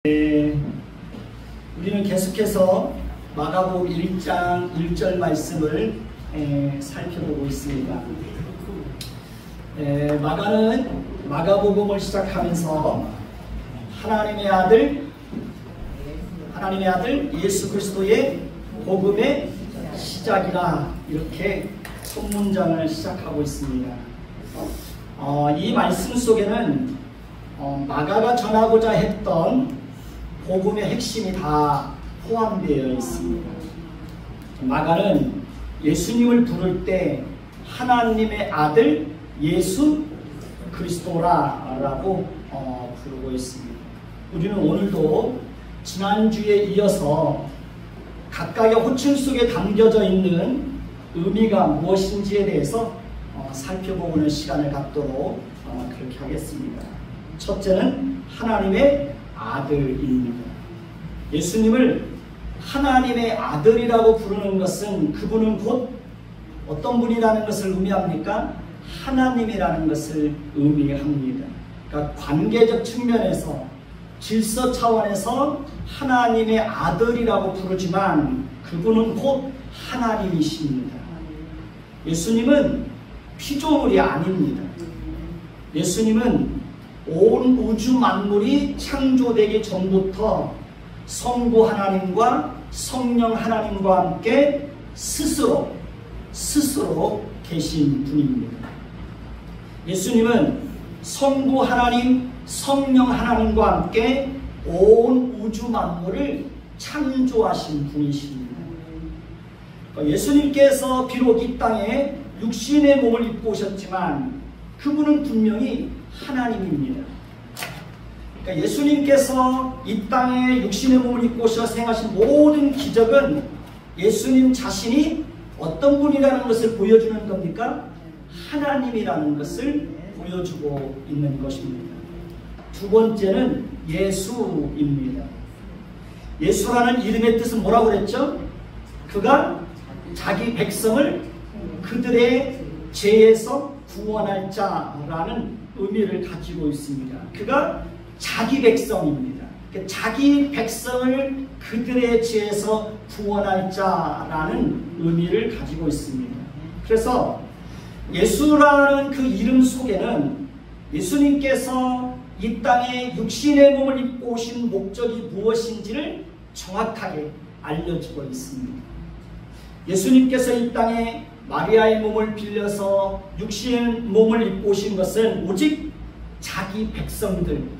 우리는 계속해서 마가복음 1장 1절 말씀을 살펴보고 있습니다. 마가는 마가복음을 시작하면서 하나님의 아들 예수 그리스도의 복음의 시작이라 이렇게 첫 문장을 시작하고 있습니다. 이 말씀 속에는 마가가 전하고자 했던 복음의 핵심이 다 포함되어 있습니다. 마가는 예수님을 부를 때 하나님의 아들 예수 그리스도라고 부르고 있습니다. 우리는 오늘도 지난주에 이어서 각각의 호칭 속에 담겨져 있는 의미가 무엇인지에 대해서 살펴보는 시간을 갖도록 그렇게 하겠습니다. 첫째는 하나님의 아들입니다. 예수님을 하나님의 아들이라고 부르는 것은 그분은 곧 어떤 분이라는 것을 의미합니까? 하나님이라는 것을 의미합니다. 그러니까 관계적 측면에서 질서 차원에서 하나님의 아들이라고 부르지만 그분은 곧 하나님이십니다. 예수님은 피조물이 아닙니다. 예수님은 온 우주 만물이 창조되기 전부터 성부 하나님과 성령 하나님과 함께 스스로 계신 분입니다. 예수님은 성부 하나님, 성령 하나님과 함께 온 우주 만물을 창조하신 분이십니다. 예수님께서 비록 이 땅에 육신의 몸을 입고 오셨지만 그분은 분명히 하나님입니다. 그러니까 예수님께서 이 땅에 육신의 몸을 입고 오셔서 행하신 모든 기적은 예수님 자신이 어떤 분이라는 것을 보여주는 겁니까? 하나님이라는 것을 보여주고 있는 것입니다. 두 번째는 예수입니다. 예수라는 이름의 뜻은 뭐라고 그랬죠? 그가 자기 백성을 그들의 죄에서 구원할 자라는 의미를 가지고 있습니다. 그가 자기 백성입니다. 자기 백성을 그들의 죄에서 구원할 자라는 의미를 가지고 있습니다. 그래서 예수라는 그 이름 속에는 예수님께서 이 땅에 육신의 몸을 입고 오신 목적이 무엇인지를 정확하게 알려주고 있습니다. 예수님께서 이 땅에 마리아의 몸을 빌려서 육신의 몸을 입고 오신 것은 오직 자기 백성들을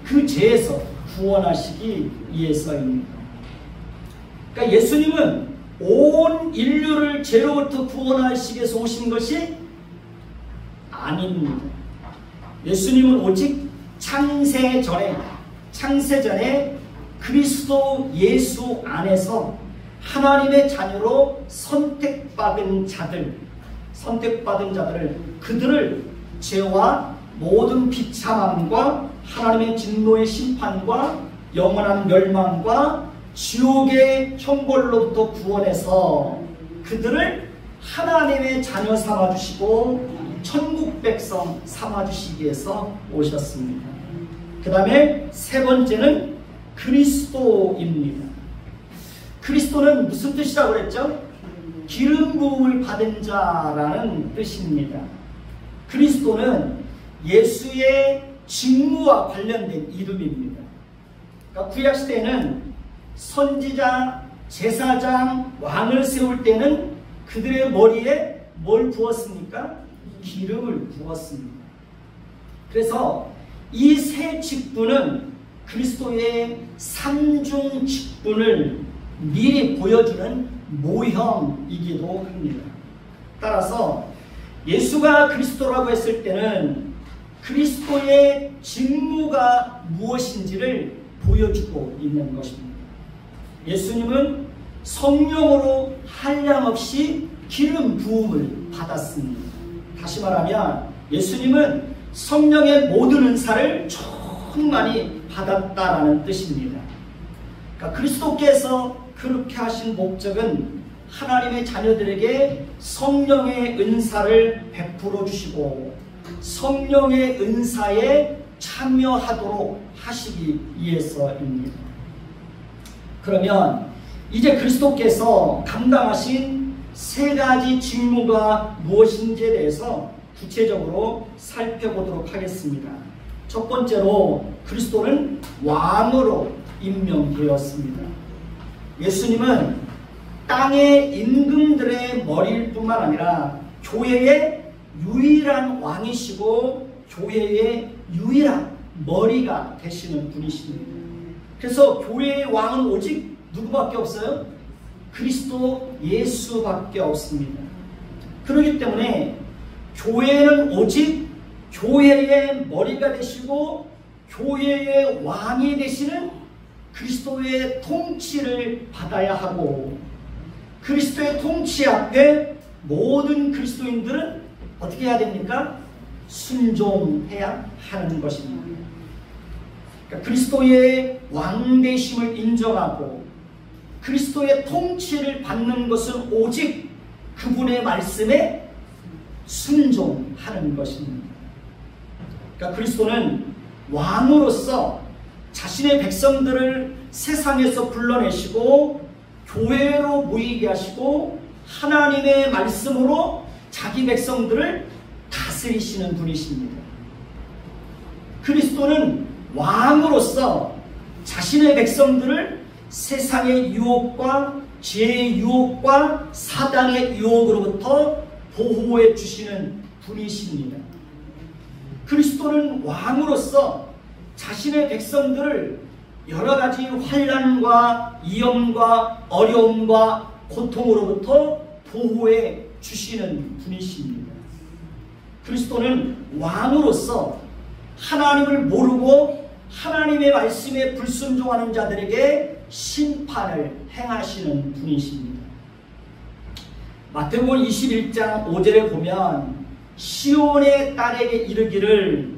그 죄에서 구원하시기 위해서입니다. 그러니까 예수님은 온 인류를 죄로부터 구원하시기 위해서 오신 것이 아닙니다. 예수님은 오직 창세 전에 그리스도 예수 안에서 하나님의 자녀로 선택받은 자들을 그들을 죄와 모든 비참함과 하나님의 진노의 심판과 영원한 멸망과 지옥의 형벌로부터 구원해서 그들을 하나님의 자녀 삼아주시고 천국 백성 삼아주시기 위해서 오셨습니다. 그 다음에 세 번째는 그리스도입니다. 그리스도는 무슨 뜻이라고 그랬죠? 기름 부음을 받은 자라는 뜻입니다. 그리스도는 예수의 직무와 관련된 이름입니다. 그러니까 구약시대에는 선지자, 제사장, 왕을 세울 때는 그들의 머리에 뭘 부었습니까? 기름을 부었습니다. 그래서 이 세 직분은 그리스도의 삼중 직분을 미리 보여주는 모형이기도 합니다. 따라서 예수가 그리스도라고 했을 때는 그리스도의 직무가 무엇인지를 보여주고 있는 것입니다. 예수님은 성령으로 한량없이 기름 부음을 받았습니다. 다시 말하면 예수님은 성령의 모든 은사를 충만히 받았다라는 뜻입니다. 그러니까 그리스도께서 그렇게 하신 목적은 하나님의 자녀들에게 성령의 은사를 베풀어 주시고 성령의 은사에 참여하도록 하시기 위해서입니다. 그러면 이제 그리스도께서 감당하신 세 가지 직무가 무엇인지에 대해서 구체적으로 살펴보도록 하겠습니다. 첫 번째로 그리스도는 왕으로 임명되었습니다. 예수님은 땅의 임금들의 머리일 뿐만 아니라 교회의 유일한 왕이시고 교회의 유일한 머리가 되시는 분이십니다. 그래서 교회의 왕은 오직 누구밖에 없어요? 그리스도 예수밖에 없습니다. 그렇기 때문에 교회는 오직 교회의 머리가 되시고 교회의 왕이 되시는 그리스도의 통치를 받아야 하고, 그리스도의 통치 앞에 모든 그리스도인들은 어떻게 해야 됩니까? 순종해야 하는 것입니다. 그러니까 그리스도의 왕되심을 인정하고 그리스도의 통치를 받는 것은 오직 그분의 말씀에 순종하는 것입니다. 그러니까 그리스도는 왕으로서 자신의 백성들을 세상에서 불러내시고 교회로 모이게 하시고 하나님의 말씀으로 자기 백성들을 다스리시는 분이십니다. 그리스도는 왕으로서 자신의 백성들을 세상의 유혹과 죄의 유혹과 사단의 유혹으로부터 보호해 주시는 분이십니다. 그리스도는 왕으로서 자신의 백성들을 여러 가지 환난과 위험과 어려움과 고통으로부터 보호해 주시는 분이십니다. 그리스도는 왕으로서 하나님을 모르고 하나님의 말씀에 불순종하는 자들에게 심판을 행하시는 분이십니다. 마태복음 21장 5절에 보면 시온의 딸에게 이르기를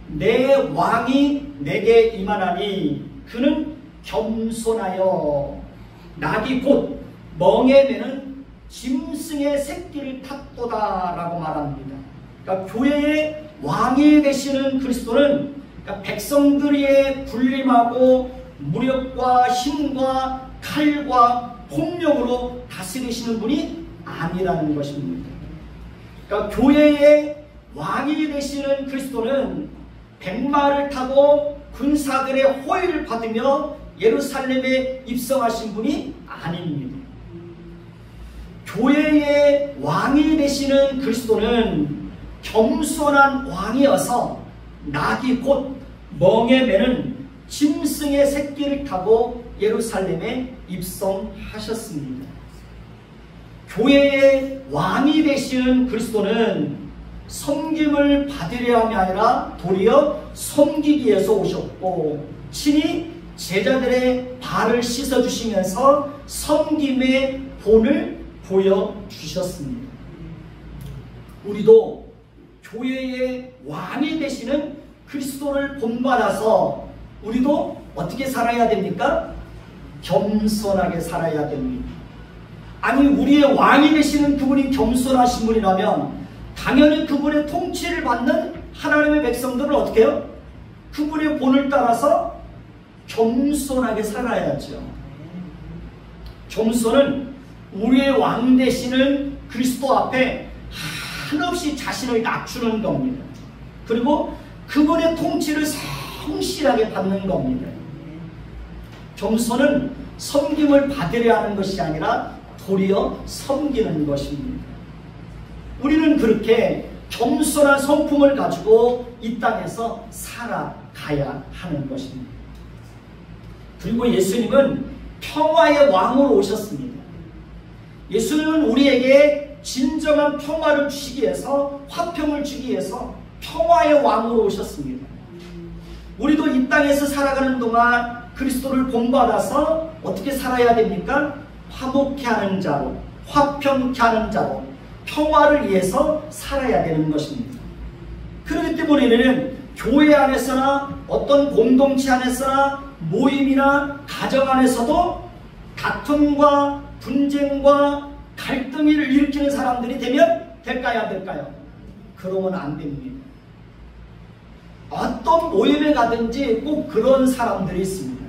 내 왕이 내게 임하나니 그는 겸손하여 낙이 곧 멍에 매는 짐승의 새끼를 탔도다 라고 말합니다. 그러니까 교회의 왕이 되시는 그리스도는 그러니까 백성들의 군림하고 무력과 힘과 칼과 폭력으로 다스리시는 분이 아니라는 것입니다. 그러니까 교회의 왕이 되시는 그리스도는 백마를 타고 군사들의 호위를 받으며 예루살렘에 입성하신 분이 아닙니다. 교회의 왕이 되시는 그리스도는 겸손한 왕이어서 낙이 곧 멍에 매는 짐승의 새끼를 타고 예루살렘에 입성하셨습니다. 교회의 왕이 되시는 그리스도는 섬김을 받으려 함이 아니라 도리어 섬기기 위해서 오셨고 친히 제자들의 발을 씻어주시면서 섬김의 본을 보여주셨습니다. 우리도 교회의 왕이 되시는 그리스도를 본받아서 우리도 어떻게 살아야 됩니까? 겸손하게 살아야 됩니다. 아니 우리의 왕이 되시는 그분이 겸손하신 분이라면 당연히 그분의 통치를 받는 하나님의 백성들은 어떻게 해요? 그분의 본을 따라서 겸손하게 살아야죠. 겸손은 우리의 왕 되시는 그리스도 앞에 한없이 자신을 낮추는 겁니다. 그리고 그분의 통치를 성실하게 받는 겁니다. 겸손은 섬김을 받으려 하는 것이 아니라 도리어 섬기는 것입니다. 우리는 그렇게 겸손한 성품을 가지고 이 땅에서 살아가야 하는 것입니다. 그리고 예수님은 평화의 왕으로 오셨습니다. 예수님은 우리에게 진정한 평화를 주시기 위해서, 화평을 주기 위해서 평화의 왕으로 오셨습니다. 우리도 이 땅에서 살아가는 동안 그리스도를 본받아서 어떻게 살아야 됩니까? 화목케 하는 자로, 화평케 하는 자로, 평화를 위해서 살아야 되는 것입니다. 그렇기 때문에 교회 안에서나 어떤 공동체 안에서나 모임이나 가정 안에서도 다툼과 분쟁과 갈등을 일으키는 사람들이 되면 될까요? 안 될까요? 그러면 안 됩니다. 어떤 모임에 가든지 꼭 그런 사람들이 있습니다.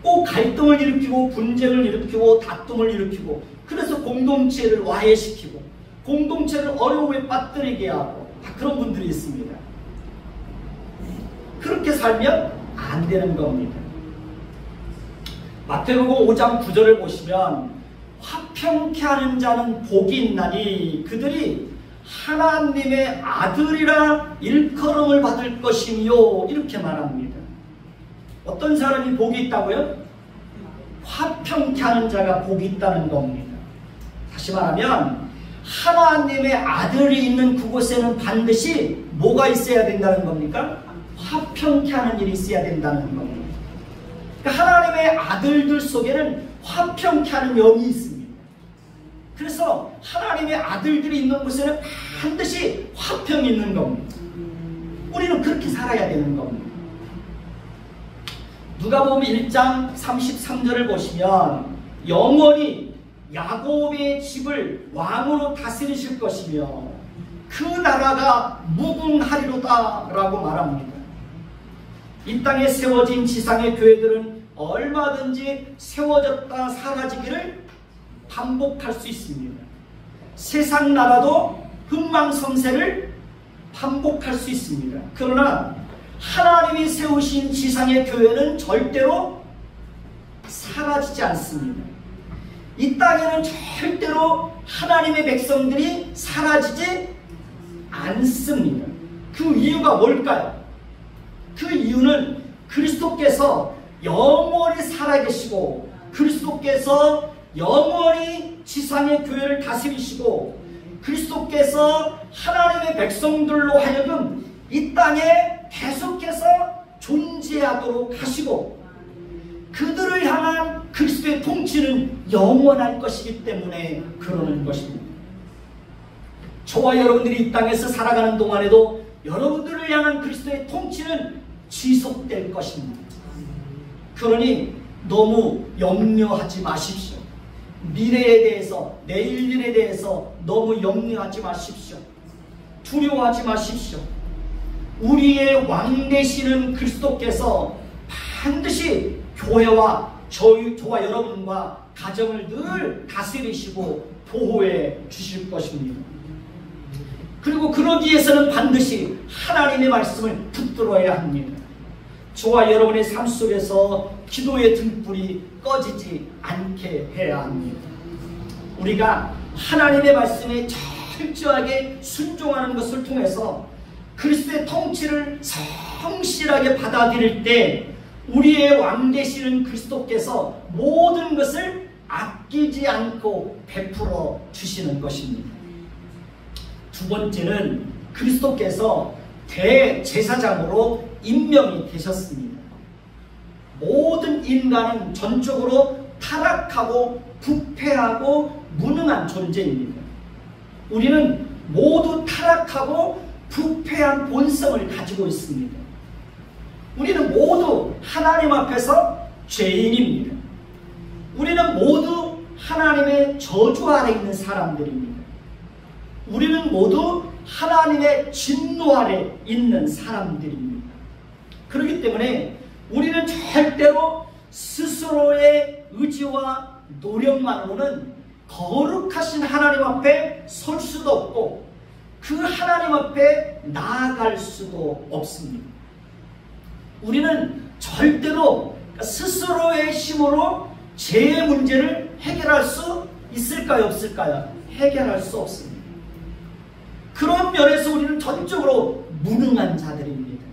꼭 갈등을 일으키고 분쟁을 일으키고 다툼을 일으키고 그래서 공동체를 와해시키고 공동체를 어려움에 빠뜨리게 하고 그런 분들이 있습니다. 그렇게 살면 안 되는 겁니다. 마태복음 5장 9절을 보시면 화평케 하는 자는 복이 있나니 그들이 하나님의 아들이라 일컬음을 받을 것이며 이렇게 말합니다. 어떤 사람이 복이 있다고요? 화평케 하는 자가 복이 있다는 겁니다. 다시 말하면 하나님의 아들이 있는 그곳에는 반드시 뭐가 있어야 된다는 겁니까? 화평케 하는 일이 있어야 된다는 겁니다. 그러니까 하나님의 아들들 속에는 화평케 하는 영이 있습니다. 그래서 하나님의 아들들이 있는 곳에는 반드시 화평이 있는 겁니다. 우리는 그렇게 살아야 되는 겁니다. 누가복음 1장 33절을 보시면 영원히 야곱의 집을 왕으로 다스리실 것이며 그 나라가 무궁하리로다 라고 말합니다. 이 땅에 세워진 지상의 교회들은 얼마든지 세워졌다 사라지기를 반복할 수 있습니다. 세상 나라도 흥망성쇠를 반복할 수 있습니다. 그러나 하나님이 세우신 지상의 교회는 절대로 사라지지 않습니다. 이 땅에는 절대로 하나님의 백성들이 사라지지 않습니다. 그 이유가 뭘까요? 그 이유는 그리스도께서 영원히 살아계시고 그리스도께서 영원히 지상의 교회를 다스리시고 그리스도께서 하나님의 백성들로 하여금 이 땅에 계속해서 존재하도록 하시고 그들을 향한 그리스도의 통치는 영원할 것이기 때문에 그러는 것입니다. 저와 여러분들이 이 땅에서 살아가는 동안에도 여러분들을 향한 그리스도의 통치는 지속될 것입니다. 그러니 너무 염려하지 마십시오. 미래에 대해서, 내일 일에 대해서 너무 염려하지 마십시오. 두려워하지 마십시오. 우리의 왕 되시는 그리스도께서 반드시 교회와 저와 여러분과 가정을 늘 다스리시고 보호해 주실 것입니다. 그리고 그러기 위해서는 반드시 하나님의 말씀을 붙들어야 합니다. 저와 여러분의 삶 속에서 기도의 등불이 꺼지지 않게 해야 합니다. 우리가 하나님의 말씀에 철저하게 순종하는 것을 통해서 그리스도의 통치를 성실하게 받아들일 때 우리의 왕 되시는 그리스도께서 모든 것을 아끼지 않고 베풀어 주시는 것입니다. 두 번째는 그리스도께서 대제사장으로 임명이 되셨습니다. 모든 인간은 전적으로 타락하고 부패하고 무능한 존재입니다. 우리는 모두 타락하고 부패한 본성을 가지고 있습니다. 우리는 모두 하나님 앞에서 죄인입니다. 우리는 모두 하나님의 저주 아래 있는 사람들입니다. 우리는 모두 하나님의 진노 아래 있는 사람들입니다. 그렇기 때문에 우리는 절대로 스스로의 의지와 노력만으로는 거룩하신 하나님 앞에 설 수도 없고 그 하나님 앞에 나아갈 수도 없습니다. 우리는 절대로 스스로의 힘으로 죄의 문제를 해결할 수 있을까요? 없을까요? 해결할 수 없습니다. 그런 면에서 우리는 전적으로 무능한 자들입니다.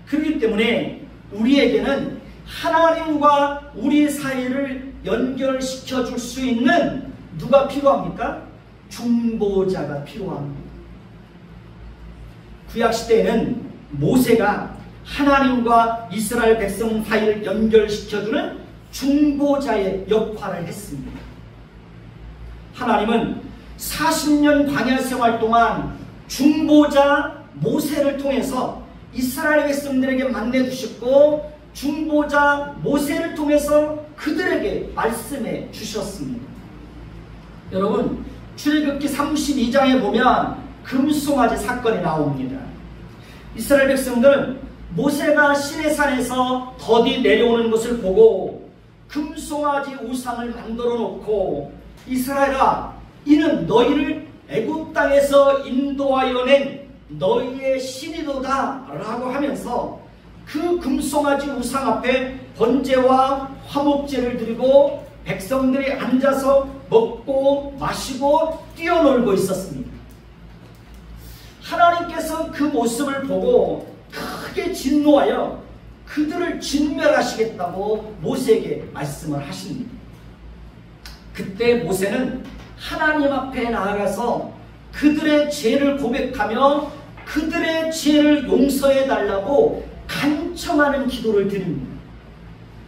그렇기 때문에 우리에게는 하나님과 우리 사이를 연결시켜 줄 수 있는 누가 필요합니까? 중보자가 필요합니다. 구약시대에는 모세가 하나님과 이스라엘 백성 사이를 연결시켜주는 중보자의 역할을 했습니다. 하나님은 40년 광야 생활 동안 중보자 모세를 통해서 이스라엘 백성들에게 만나주셨고 중보자 모세를 통해서 그들에게 말씀해 주셨습니다. 여러분 출애굽기 32장에 보면 금송아지 사건이 나옵니다. 이스라엘 백성들은 모세가 시내산에서 더디 내려오는 것을 보고 금송아지 우상을 만들어 놓고 이스라엘아, 이는 너희를 애굽 땅에서 인도하여 낸 너희의 신이도다 라고 하면서 그 금송아지 우상 앞에 번제와 화목제를 드리고 백성들이 앉아서 먹고 마시고 뛰어놀고 있었습니다. 하나님께서 그 모습을 보고 크게 진노하여 그들을 진멸하시겠다고 모세에게 말씀을 하십니다. 그때 모세는 하나님 앞에 나아가서 그들의 죄를 고백하며 그들의 죄를 용서해 달라고 간청하는 기도를 드립니다.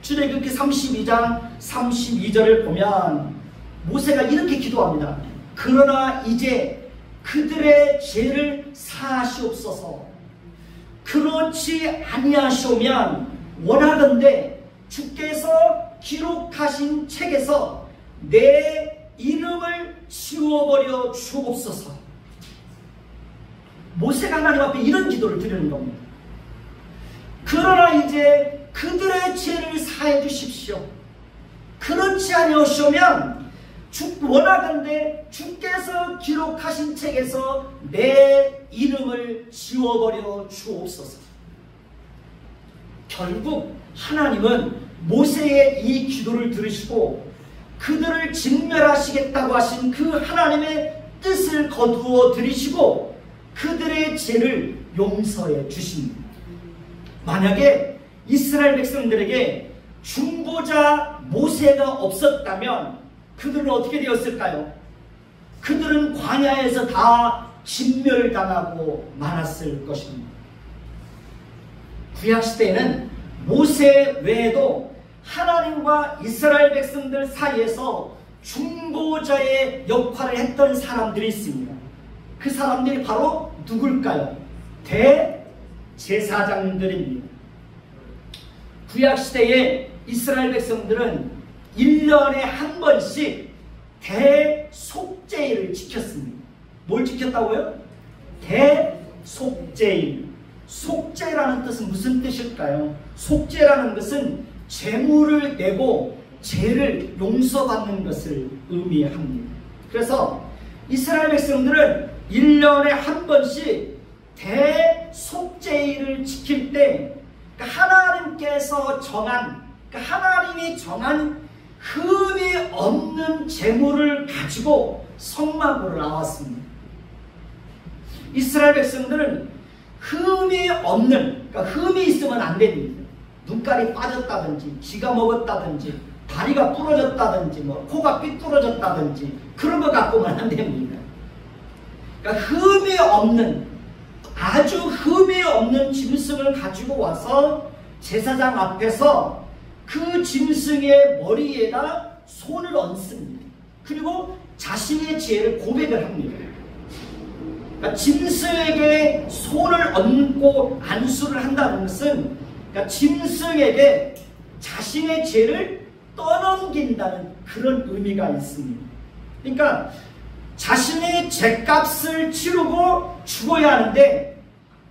출애굽기 32장 32절을 보면 모세가 이렇게 기도합니다. 그러나 이제 그들의 죄를 사하시옵소서. 그렇지 아니하시오면 원하건대 주께서 기록하신 책에서 내 이름을 지워버려 주옵소서. 모세가 하나님 앞에 이런 기도를 드리는 겁니다. 그러나 이제 그들의 죄를 사해 주십시오. 그렇지 아니하시오면 원하건대 주께서 기록하신 책에서 내 이름을 지워버려 주옵소서. 결국 하나님은 모세의 이 기도를 들으시고 그들을 진멸하시겠다고 하신 그 하나님의 뜻을 거두어 들이시고 그들의 죄를 용서해 주십니다. 만약에 이스라엘 백성들에게 중보자 모세가 없었다면 그들은 어떻게 되었을까요? 그들은 광야에서 다 진멸당하고 말았을 것입니다. 구약시대에는 모세 외에도 하나님과 이스라엘 백성들 사이에서 중보자의 역할을 했던 사람들이 있습니다. 그 사람들이 바로 누굴까요? 대제사장들입니다. 구약시대의 이스라엘 백성들은 1년에 한 번씩 대속죄일을 지켰습니다. 뭘 지켰다고요? 대속죄일. 속죄라는 뜻은 무슨 뜻일까요? 속죄라는 것은 재물을 내고 죄를 용서받는 것을 의미합니다. 그래서 이스라엘 백성들은 1년에 한 번씩 대속죄일을 지킬 때 하나님께서 정한, 하나님이 정한 흠이 없는 재물을 가지고 성막으로 나왔습니다. 이스라엘 백성들은 흠이 없는, 흠이 있으면 안 됩니다. 눈깔이 빠졌다든지, 기가 먹었다든지, 다리가 부러졌다든지, 코가 삐뚤어졌다든지, 그런 거 갖고는 안 됩니다. 흠이 없는, 아주 흠이 없는 짐승을 가지고 와서 제사장 앞에서 그 짐승의 머리에다 손을 얹습니다. 그리고 자신의 죄를 고백을 합니다. 짐승에게 손을 얹고 안수를 한다는 것은 짐승에게 자신의 죄를 떠넘긴다는 그런 의미가 있습니다. 그러니까 자신의 죄값을 치르고 죽어야 하는데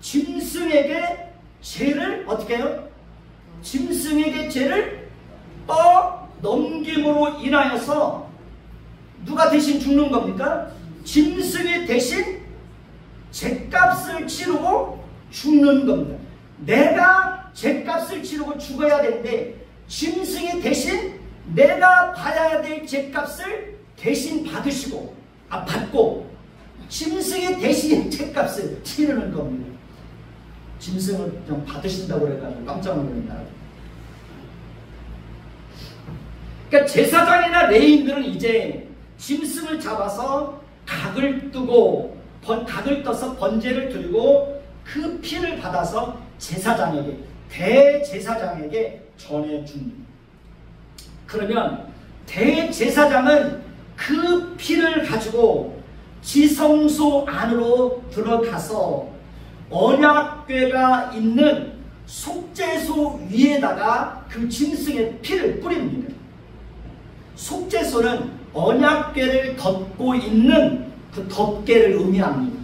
짐승에게 죄를 어떻게 해요? 짐승에게 죄를 떠넘김으로 인하여서 누가 대신 죽는 겁니까? 짐승이 대신 죄값을 치르고 죽는 겁니다. 내가 죄값을 치르고 죽어야 되는데 짐승이 대신 내가 받아야 될 죄값을 대신 받고 짐승이 대신 죄값을 치르는 겁니다. 짐승을 좀 받으신다고 그래가지고 깜짝 놀랍니다. 그러니까 제사장이나 레위인들은 이제 짐승을 잡아서 각을 떠서 번제를 드리고 그 피를 받아서 제사장에게, 대제사장에게 전해줍니다. 그러면 대제사장은 그 피를 가지고 지성소 안으로 들어가서 언약궤가 있는 속죄소 위에다가 그 짐승의 피를 뿌립니다. 속죄소는 언약궤를 덮고 있는 그 덮개를 의미합니다.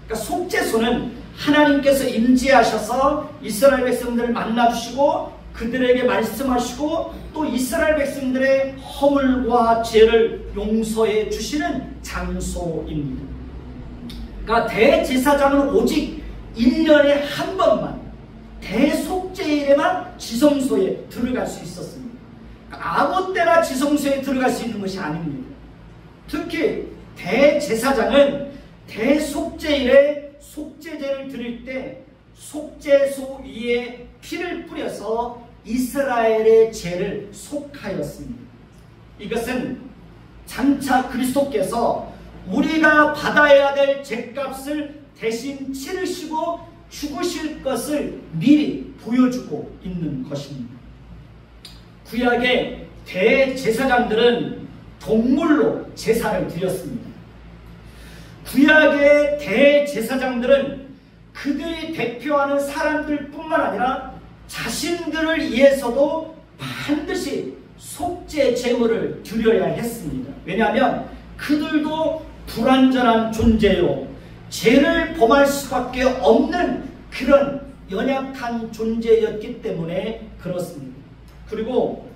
그러니까 속죄소는 하나님께서 임재하셔서 이스라엘 백성들을 만나주시고 그들에게 말씀하시고 또 이스라엘 백성들의 허물과 죄를 용서해 주시는 장소입니다. 그러니까 대제사장은 오직 1년에 한 번만 대속죄일에만 지성소에 들어갈 수 있었습니다. 그러니까 아무 때나 지성소에 들어갈 수 있는 것이 아닙니다. 특히 대제사장은 대속죄일에 속죄제를 드릴 때 속죄소 위에 피를 뿌려서 이스라엘의 죄를 속하였습니다. 이것은 장차 그리스도께서 우리가 받아야 될 죄값을 대신 치르시고 죽으실 것을 미리 보여주고 있는 것입니다. 구약의 대제사장들은 동물로 제사를 드렸습니다. 구약의 대제사장들은 그들이 대표하는 사람들 뿐만 아니라 자신들을 위해서도 반드시 속죄 제물을 드려야 했습니다. 왜냐하면 그들도 불완전한 존재요, 죄를 범할 수밖에 없는 그런 연약한 존재였기 때문에 그렇습니다. 그리고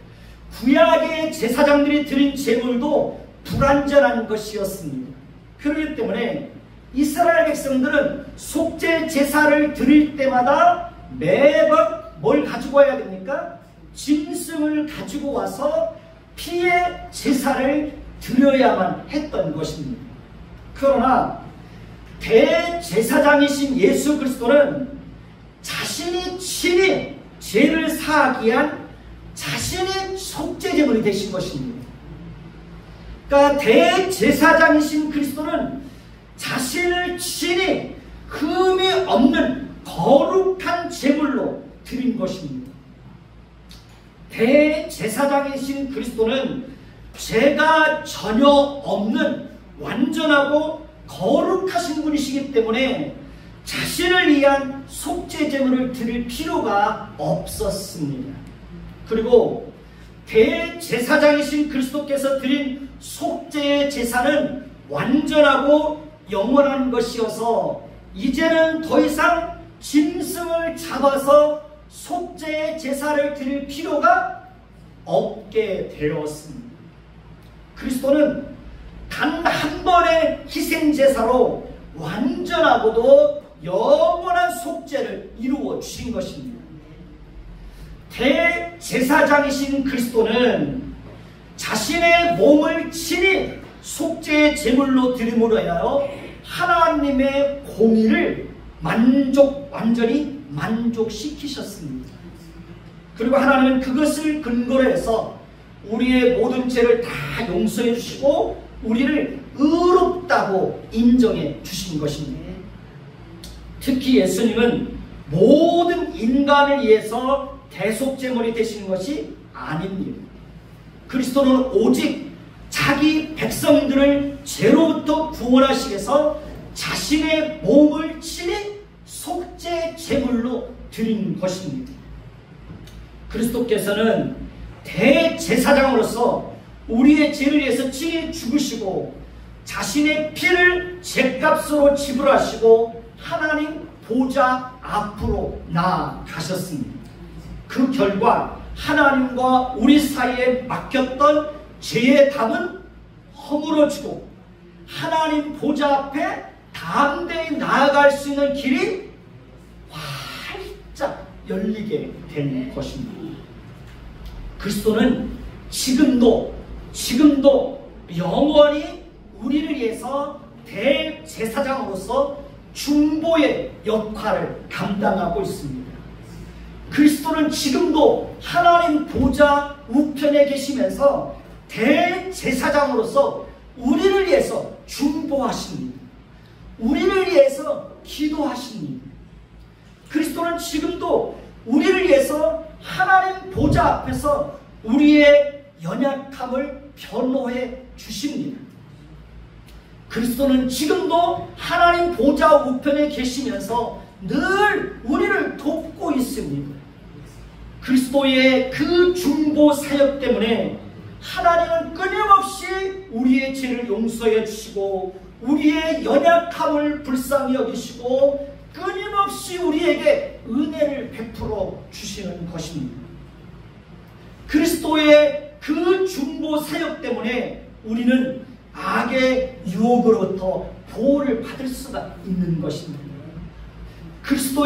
구약의 제사장들이 드린 제물도 불완전한 것이었습니다. 그렇기 때문에 이스라엘 백성들은 속죄 제사를 드릴 때마다 매번 뭘 가지고 와야 됩니까? 짐승을 가지고 와서 피의 제사를 드려야만 했던 것입니다. 그러나 대제사장이신 예수 그리스도는 자신이 친히 죄를 사하기 위한 자신의 속죄제물이 되신 것입니다. 그러니까 대제사장이신 그리스도는 자신을 친히 흠이 없는 거룩한 제물로 드린 것입니다. 대제사장이신 그리스도는 죄가 전혀 없는 완전하고 거룩하신 분이시기 때문에 자신을 위한 속죄제물을 드릴 필요가 없었습니다. 그리고 대제사장이신 그리스도께서 드린 속죄의 제사는 완전하고 영원한 것이어서 이제는 더 이상 짐승을 잡아서 속죄의 제사를 드릴 필요가 없게 되었습니다. 그리스도는 단 한 번의 희생제사로 완전하고도 영원한 속죄를 이루어 주신 것입니다. 대제사장이신 그리스도는 자신의 몸을 친히 속죄의 제물로 드림으로 하여 하나님의 공의를 완전히 만족시키셨습니다. 그리고 하나님은 그것을 근거로 해서 우리의 모든 죄를 다 용서해 주시고 우리를 의롭다고 인정해 주신 것입니다. 특히 예수님은 모든 인간을 위해서 대속제물이 되시는 것이 아닙니다. 그리스도는 오직 자기 백성들을 죄로부터 구원하시기 위해서 자신의 몸을 친히 속죄 제물로 드린 것입니다. 그리스도께서는 대제사장으로서 우리의 죄를 위해서 친히 죽으시고 자신의 피를 죄값으로 지불하시고 하나님 보좌 앞으로 나아가셨습니다. 그 결과 하나님과 우리 사이에 막혔던 죄의 담은 허물어지고 하나님 보좌 앞에 담대히 나아갈 수 있는 길이 활짝 열리게 된 것입니다. 그리스도는 지금도 영원히 우리를 위해서 대제사장으로서 중보의 역할을 감당하고 있습니다. 그리스도는 지금도 하나님 보좌 우편에 계시면서 대제사장으로서 우리를 위해서 중보하십니다. 우리를 위해서 기도하십니다. 그리스도는 지금도 우리를 위해서 하나님 보좌 앞에서 우리의 연약함을 변호해 주십니다. 그리스도는 지금도 하나님 보좌 우편에 계시면서 늘 우리를 돕고 있습니다. 그리스도의 그 중보 사역 때문에 하나님은 끊임없이 우리의 죄를 용서해 주시고 우리의 연약함을 불쌍히 여기시고 끊임없이 우리에게 은혜를 베풀어 주시는 것입니다. 그리스도의 그 중보 사역 때문에 우리는 악의 유혹으로부터 보호를 받을 수가 있는 것입니다. 그리스도